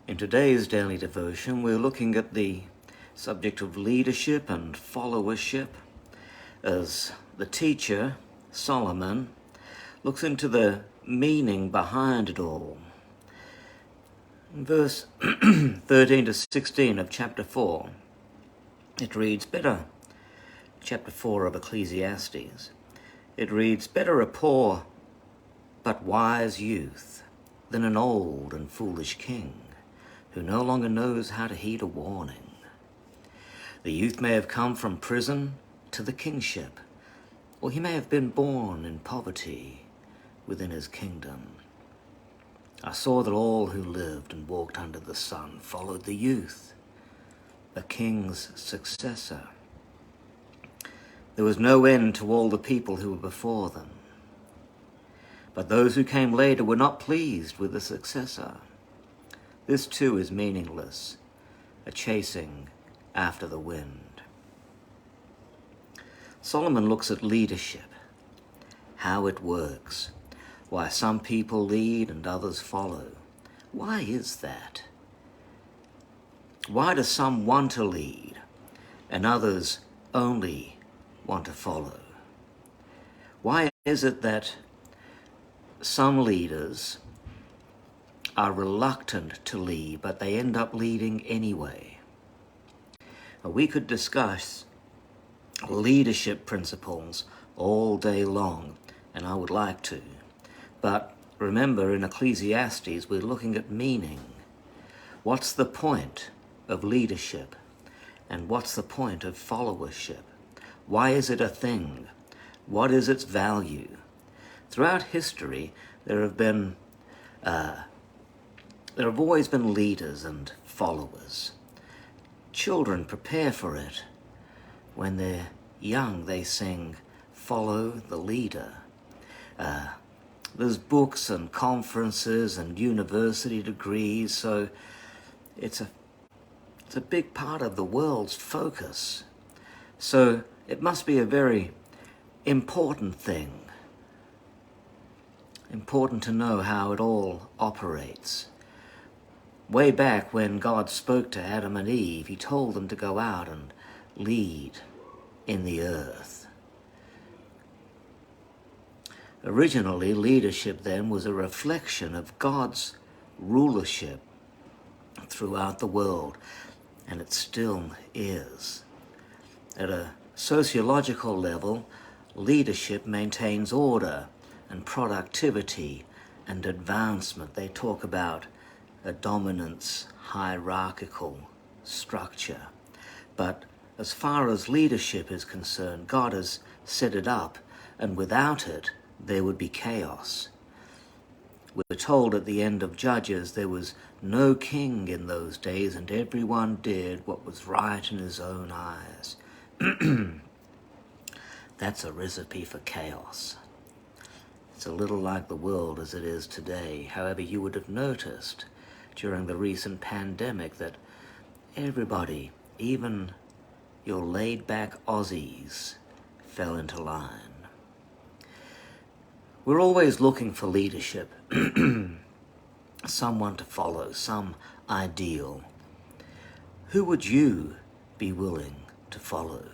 In today's daily devotion, we're looking at the subject of leadership and followership as the teacher, Solomon, looks into the meaning behind it all. In verse 13 to 16 of chapter 4, it reads, chapter 4 of Ecclesiastes, it reads, "Better a poor but wise youth than an old and foolish king, who no longer knows how to heed a warning. The youth may have come from prison to the kingship, or he may have been born in poverty within his kingdom. I saw that all who lived and walked under the sun followed the youth, the king's successor. There was no end to all the people who were before them. But those who came later were not pleased with the successor. This too is meaningless, a chasing after the wind." Solomon looks at leadership, how it works, why some people lead and others follow. Why is that? Why do some want to lead and others only want to follow? Why is it that some leaders are reluctant to lead, but they end up leading anyway? We could discuss leadership principles all day long, and I would like to. But remember, in Ecclesiastes, we're looking at meaning. What's the point of leadership? And what's the point of followership? Why is it a thing? What is its value? Throughout history, there have always been leaders and followers. Children prepare for it. When they're young, they sing, "Follow the leader." There's books and conferences and university degrees, so it's a big part of the world's focus. So it must be a very important thing. Important to know how it all operates. Way back when God spoke to Adam and Eve, he told them to go out and lead in the earth. Originally, leadership then was a reflection of God's rulership throughout the world, and it still is. At a sociological level, leadership maintains order and productivity and advancement. They talk about a dominance hierarchical structure. But as far as leadership is concerned, God has set it up, and without it, there would be chaos. We're told at the end of Judges there was no king in those days, and everyone did what was right in his own eyes. That's a recipe for chaos. It's a little like the world as it is today. However, you would have noticed during the recent pandemic that everybody, even your laid-back Aussies, fell into line. We're always looking for leadership, someone to follow, some ideal. Who would you be willing to follow?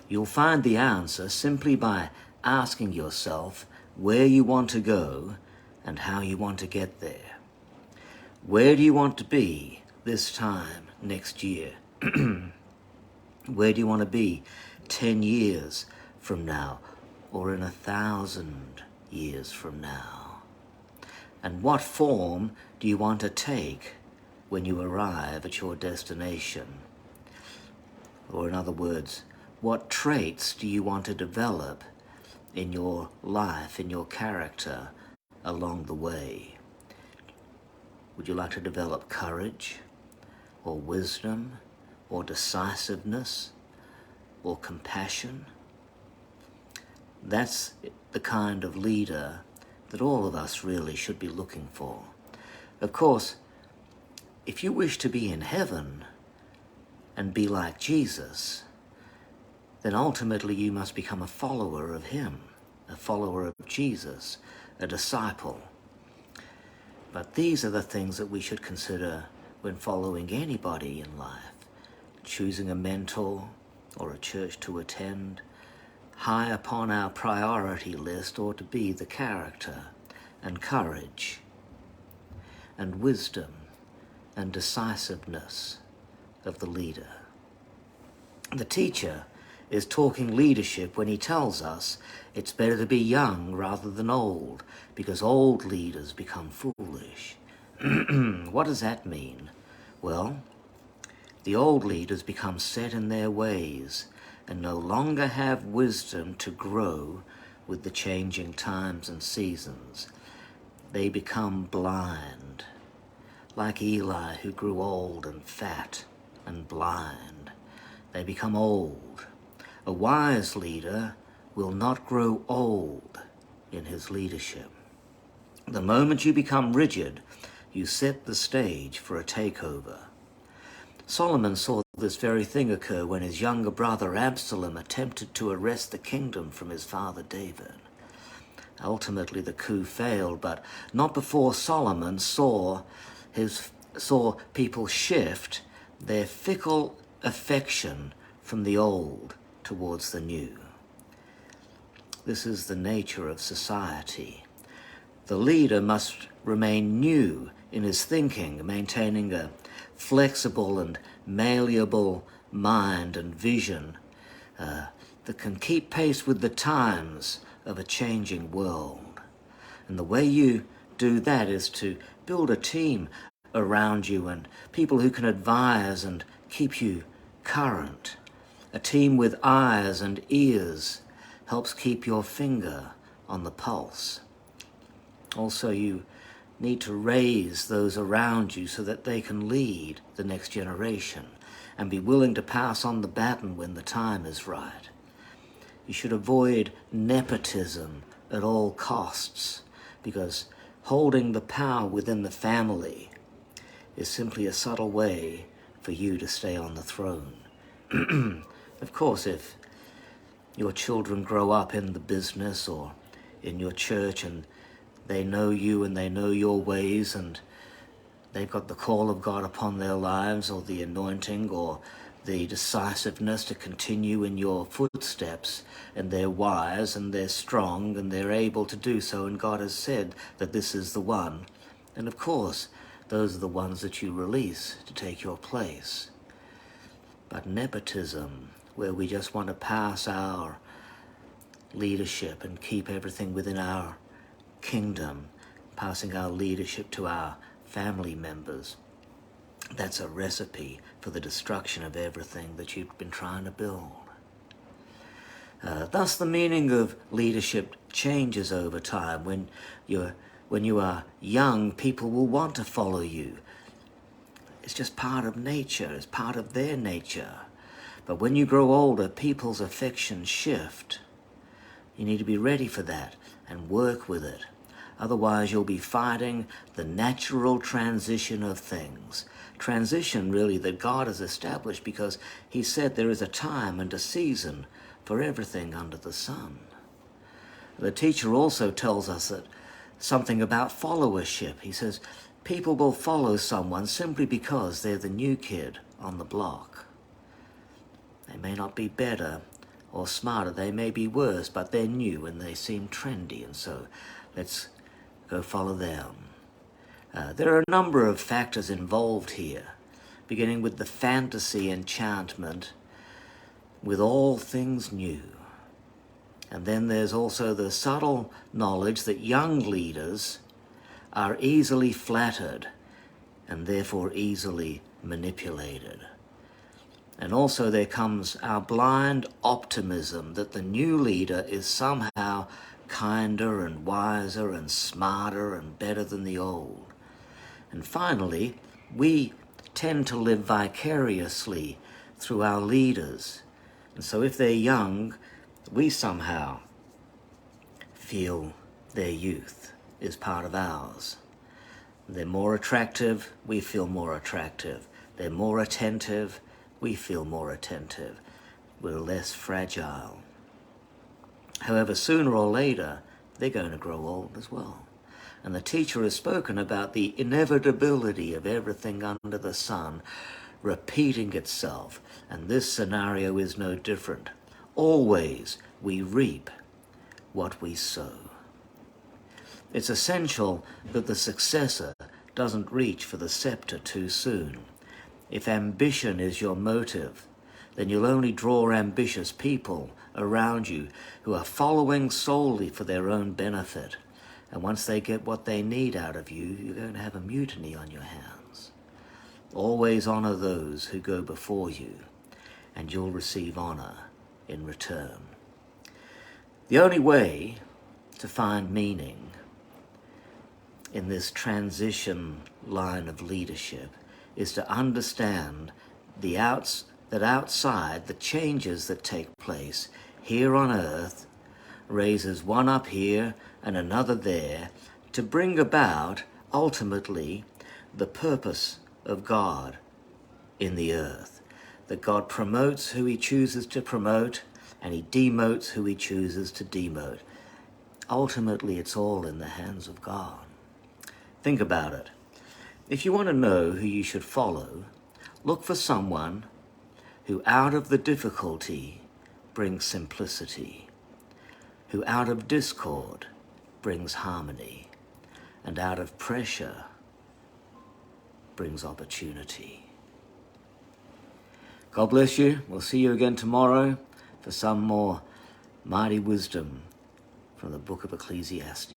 You'll find the answer simply by asking yourself where you want to go and how you want to get there. Where do you want to be this time next year? Where do you want to be 10 years from now, or in 1,000 years from now? And what form do you want to take when you arrive at your destination? Or in other words, what traits do you want to develop in your life, in your character, along the way? Would you like to develop courage, or wisdom, or decisiveness, or compassion? That's the kind of leader that all of us really should be looking for. Of course, if you wish to be in heaven and be like Jesus, then ultimately you must become a follower of him, a follower of Jesus, a disciple. But these are the things that we should consider when following anybody in life. Choosing a mentor or a church to attend, high upon our priority list ought to be the character and courage and wisdom and decisiveness of the leader. The teacher is talking leadership when he tells us it's better to be young rather than old, because old leaders become foolish. What does that mean? Well, the old leaders become set in their ways and no longer have wisdom to grow with the changing times and seasons. They become blind, like Eli, who grew old and fat and blind. They become old. A wise leader will not grow old in his leadership. The moment you become rigid, you set the stage for a takeover. Solomon saw this very thing occur when his younger brother Absalom attempted to wrest the kingdom from his father David. Ultimately the coup failed, but not before Solomon saw people shift their fickle affection from the old towards the new. This is the nature of society. The leader must remain new in his thinking, maintaining a flexible and malleable mind and vision that can keep pace with the times of a changing world. And the way you do that is to build a team around you and people who can advise and keep you current. A team with eyes and ears helps keep your finger on the pulse. Also, you need to raise those around you so that they can lead the next generation and be willing to pass on the baton when the time is right. You should avoid nepotism at all costs, because holding the power within the family is simply a subtle way for you to stay on the throne. Of course, if your children grow up in the business or in your church and they know you and they know your ways and they've got the call of God upon their lives, or the anointing or the decisiveness to continue in your footsteps, and they're wise and they're strong and they're able to do so, and God has said that this is the one, and of course those are the ones that you release to take your place. But nepotism, where we just want to pass our leadership and keep everything within our kingdom, passing our leadership to our family members, that's a recipe for the destruction of everything that you've been trying to build. Thus the meaning of leadership changes over time. When you are young, people will want to follow you. It's just part of nature, it's part of their nature. But when you grow older, people's affections shift. You need to be ready for that and work with it. Otherwise, you'll be fighting the natural transition of things. Transition, really, that God has established, because he said there is a time and a season for everything under the sun. The teacher also tells us that something about followership. He says people will follow someone simply because they're the new kid on the block. They may not be better or smarter, they may be worse, but they're new and they seem trendy, and so let's go follow them. There are a number of factors involved here, beginning with the fantasy enchantment with all things new. And then there's also the subtle knowledge that young leaders are easily flattered and therefore easily manipulated. And also there comes our blind optimism that the new leader is somehow kinder and wiser and smarter and better than the old. And finally, we tend to live vicariously through our leaders. And so if they're young, we somehow feel their youth is part of ours. They're more attractive, we feel more attractive. They're more attentive, we feel more attentive. We're less fragile. However, sooner or later, they're going to grow old as well. And the teacher has spoken about the inevitability of everything under the sun repeating itself, and this scenario is no different. Always we reap what we sow. It's essential that the successor doesn't reach for the scepter too soon. If ambition is your motive, then you'll only draw ambitious people around you who are following solely for their own benefit. And once they get what they need out of you, you're going to have a mutiny on your hands. Always honor those who go before you, and you'll receive honor in return. The only way to find meaning in this transition line of leadership is to understand that outside the changes that take place here on earth raises one up here and another there to bring about ultimately the purpose of God in the earth. That God promotes who he chooses to promote and he demotes who he chooses to demote. Ultimately, it's all in the hands of God. Think about it. If you want to know who you should follow, look for someone who out of the difficulty brings simplicity, who out of discord brings harmony, and out of pressure brings opportunity. God bless you. We'll see you again tomorrow for some more mighty wisdom from the book of Ecclesiastes.